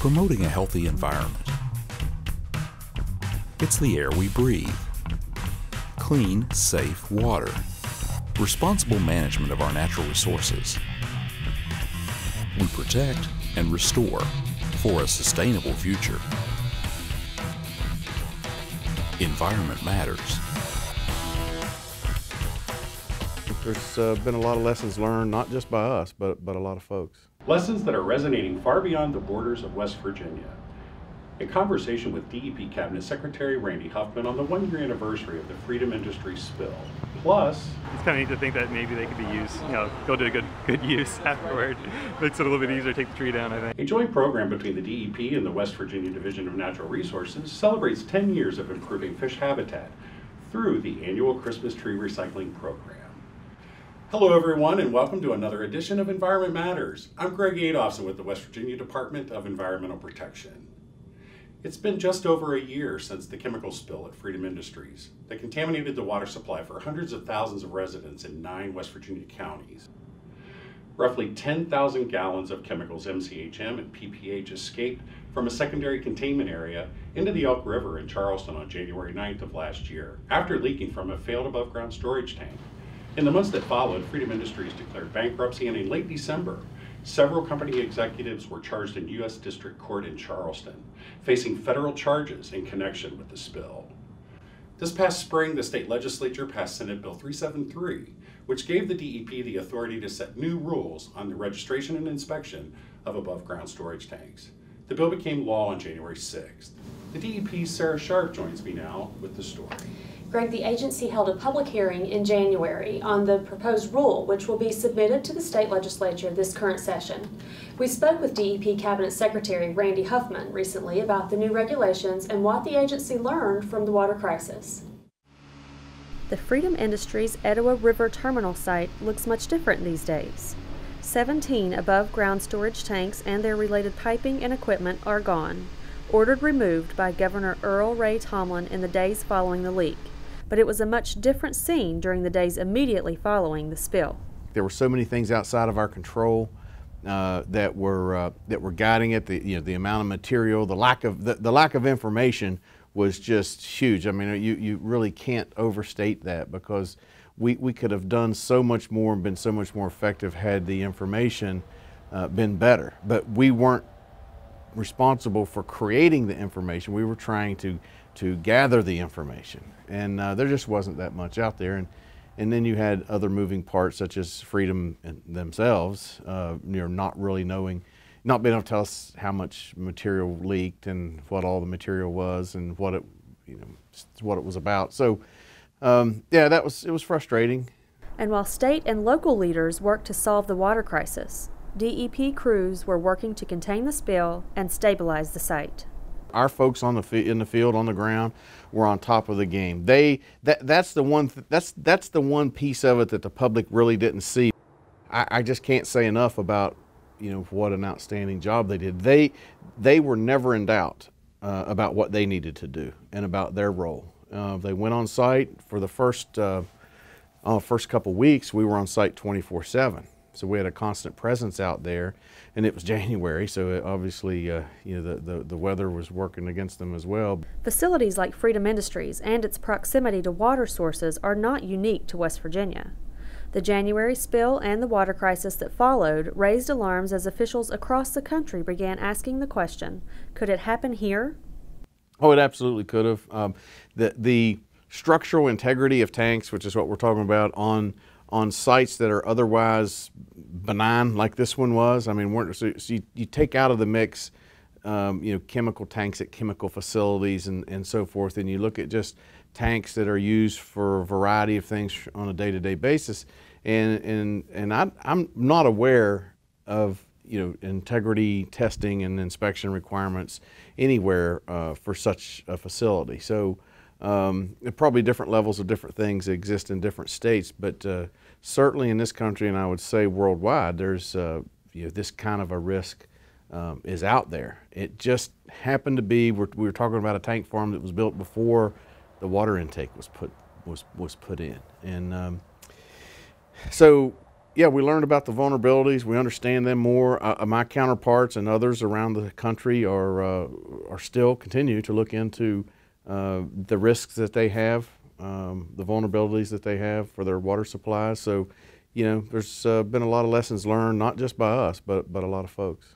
promoting a healthy environment. It's the air we breathe. Clean, safe water. Responsible management of our natural resources. We protect and restore for a sustainable future. Environment matters. There's been a lot of lessons learned, not just by us, but a lot of folks. Lessons that are resonating far beyond the borders of West Virginia. A conversation with DEP Cabinet Secretary Randy Huffman on the one-year anniversary of the Freedom Industries spill. Plus, it's kind of neat to think that maybe they could be used, go to good use afterward. Makes it a little bit easier to take the tree down, I think. A joint program between the DEP and the West Virginia Division of Natural Resources celebrates 10 years of improving fish habitat through the annual Christmas tree recycling program. Hello everyone, and welcome to another edition of Environment Matters. I'm Greg Adolphson with the West Virginia Department of Environmental Protection. It's been just over a year since the chemical spill at Freedom Industries that contaminated the water supply for hundreds of thousands of residents in 9 West Virginia counties. Roughly 10,000 gallons of chemicals MCHM and PPH escaped from a secondary containment area into the Elk River in Charleston on January 9th of last year, after leaking from a failed above-ground storage tank. In the months that followed, Freedom Industries declared bankruptcy, and in late December, several company executives were charged in U.S. District Court in Charleston, facing federal charges in connection with the spill. This past spring, the state legislature passed Senate Bill 373, which gave the DEP the authority to set new rules on the registration and inspection of above-ground storage tanks. The bill became law on January 6th. The DEP's Sarah Sharp joins me now with the story. Greg, the agency held a public hearing in January on the proposed rule, which will be submitted to the state legislature this current session. We spoke with DEP Cabinet Secretary Randy Huffman recently about the new regulations and what the agency learned from the water crisis. The Freedom Industries Etowah River Terminal site looks much different these days. 17 above-ground storage tanks and their related piping and equipment are gone, ordered removed by Governor Earl Ray Tomblin in the days following the leak. But it was a much different scene during the days immediately following the spill. There were so many things outside of our control that were guiding it. The amount of material, the lack of information was just huge. I mean, you really can't overstate that, because we could have done so much more and been so much more effective had the information been better. But we weren't responsible for creating the information. We were trying to gather the information, and there just wasn't that much out there. And then you had other moving parts, such as Freedom themselves, not really knowing, not being able to tell us how much material leaked and what all the material was and what it was about. So yeah, it was frustrating. And while state and local leaders worked to solve the water crisis, DEP crews were working to contain the spill and stabilize the site. Our folks in the field, on the ground, were on top of the game. That's the one piece of it that the public really didn't see. I just can't say enough about what an outstanding job they did. They were never in doubt about what they needed to do and about their role. They went on site for the first couple weeks. We were on site 24/7. So we had a constant presence out there, and it was January, so obviously the weather was working against them as well. Facilities like Freedom Industries and its proximity to water sources are not unique to West Virginia. The January spill and the water crisis that followed raised alarms as officials across the country began asking the question, could it happen here? Oh, it absolutely could have. The structural integrity of tanks, which is what we're talking about, on sites that are otherwise benign, like this one was. I mean, so you take out of the mix, chemical tanks at chemical facilities and so forth, and you look at just tanks that are used for a variety of things on a day-to-day basis, and I'm not aware of integrity testing and inspection requirements anywhere for such a facility. So probably different levels of different things exist in different states, but certainly in this country, and I would say worldwide, there's this kind of a risk is out there. It just happened to be we were talking about a tank farm that was built before the water intake was put in, and so Yeah, we learned about the vulnerabilities. We understand them more. My counterparts and others around the country are still continue to look into the risks that they have, the vulnerabilities that they have for their water supplies. So, you know, there's been a lot of lessons learned, not just by us, but a lot of folks.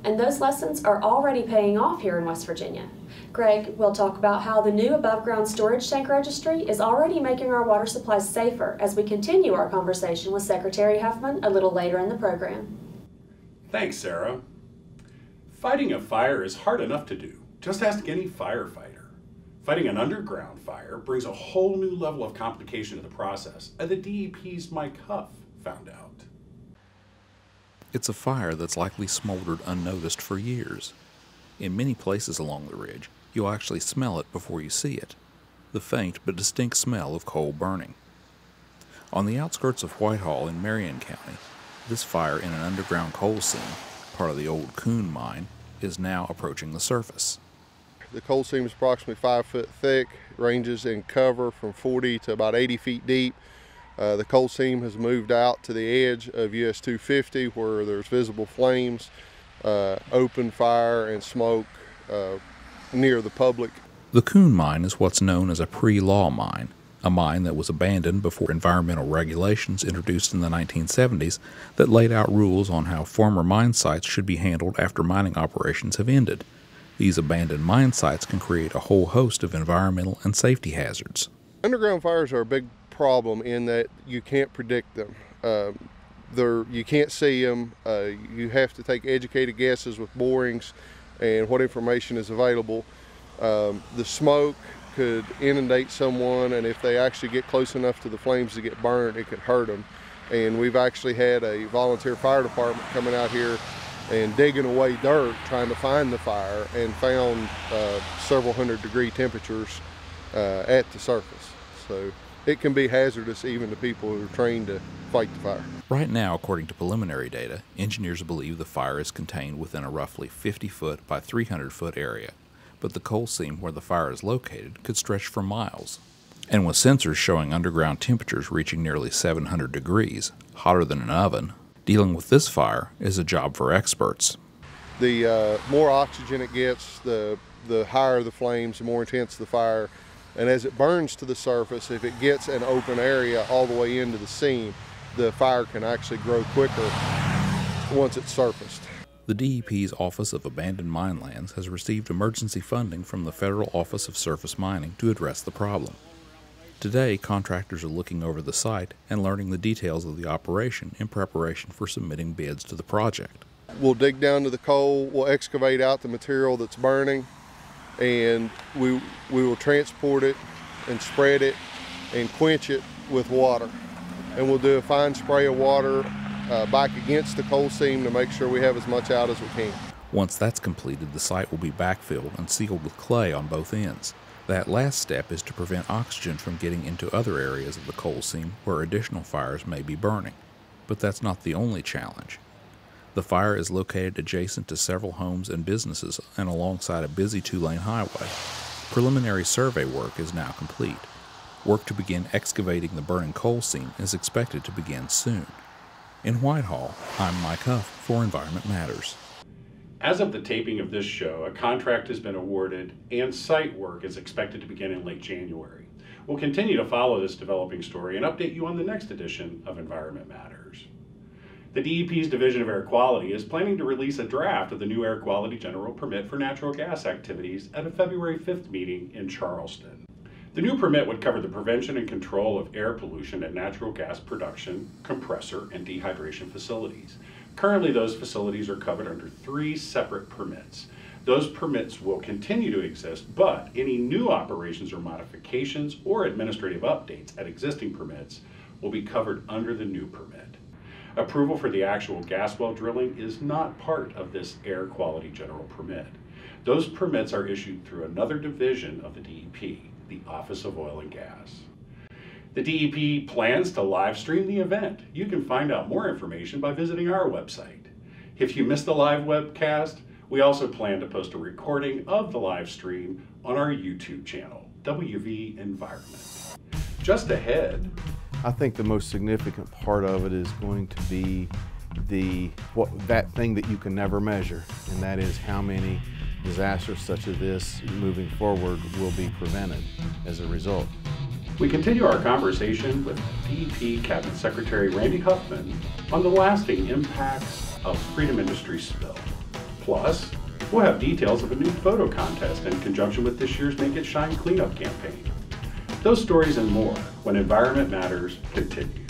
And those lessons are already paying off here in West Virginia. Greg will talk about how the new above-ground storage tank registry is already making our water supplies safer as we continue our conversation with Secretary Huffman a little later in the program. Thanks, Sarah. Fighting a fire is hard enough to do. Just ask any firefighter. Fighting an underground fire brings a whole new level of complication to the process, as the DEP's Mike Huff found out. It's a fire that's likely smoldered unnoticed for years. In many places along the ridge, you'll actually smell it before you see it, the faint but distinct smell of coal burning. On the outskirts of Whitehall in Marion County, this fire in an underground coal seam, part of the old Coon mine, is now approaching the surface. The coal seam is approximately 5 foot thick, ranges in cover from 40 to about 80 feet deep. The coal seam has moved out to the edge of US 250 where there's visible flames, open fire and smoke near the public. The Coon mine is what's known as a pre-law mine, a mine that was abandoned before environmental regulations introduced in the 1970s that laid out rules on how former mine sites should be handled after mining operations have ended. These abandoned mine sites can create a whole host of environmental and safety hazards. Underground fires are a big problem in that you can't predict them. You can't see them. You have to take educated guesses with borings and what information is available. The smoke could inundate someone, and if they actually get close enough to the flames to get burned, it could hurt them. And we've actually had a volunteer fire department coming out here and digging away dirt trying to find the fire, and found several 100-degree temperatures at the surface. So it can be hazardous even to people who are trained to fight the fire. Right now, according to preliminary data, engineers believe the fire is contained within a roughly 50-foot by 300-foot area, but the coal seam where the fire is located could stretch for miles. And with sensors showing underground temperatures reaching nearly 700 degrees, hotter than an oven, dealing with this fire is a job for experts. The more oxygen it gets, the higher the flames, the more intense the fire. And as it burns to the surface, if it gets an open area all the way into the seam, the fire can actually grow quicker once it's surfaced. The DEP's Office of Abandoned Mine Lands has received emergency funding from the Federal Office of Surface Mining to address the problem. Today, contractors are looking over the site and learning the details of the operation in preparation for submitting bids to the project. We'll dig down to the coal, we'll excavate out the material that's burning, and we will transport it and spread it and quench it with water. And we'll do a fine spray of water back against the coal seam to make sure we have as much out as we can. Once that's completed, the site will be backfilled and sealed with clay on both ends. That last step is to prevent oxygen from getting into other areas of the coal seam where additional fires may be burning. But that's not the only challenge. The fire is located adjacent to several homes and businesses and alongside a busy two-lane highway. Preliminary survey work is now complete. Work to begin excavating the burning coal seam is expected to begin soon. In Whitehall, I'm Mike Huff for Environment Matters. As of the taping of this show, a contract has been awarded and site work is expected to begin in late January. We'll continue to follow this developing story and update you on the next edition of Environment Matters. The DEP's Division of Air Quality is planning to release a draft of the new Air Quality General Permit for natural gas activities at a February 5th meeting in Charleston. The new permit would cover the prevention and control of air pollution at natural gas production, compressor, and dehydration facilities. Currently, those facilities are covered under 3 separate permits. Those permits will continue to exist, but any new operations or modifications or administrative updates at existing permits will be covered under the new permit. Approval for the actual gas well drilling is not part of this Air Quality General Permit. Those permits are issued through another division of the DEP, the Office of Oil and Gas. The DEP plans to live stream the event. You can find out more information by visiting our website. If you missed the live webcast, we also plan to post a recording of the live stream on our YouTube channel, WV Environment. Just ahead, I think the most significant part of it is going to be that thing that you can never measure, and that is how many disasters such as this moving forward will be prevented as a result. We continue our conversation with DEP Cabinet Secretary Randy Huffman on the lasting impacts of Freedom Industries spill. Plus, we'll have details of a new photo contest in conjunction with this year's Make It Shine cleanup campaign. Those stories and more when Environment Matters continues.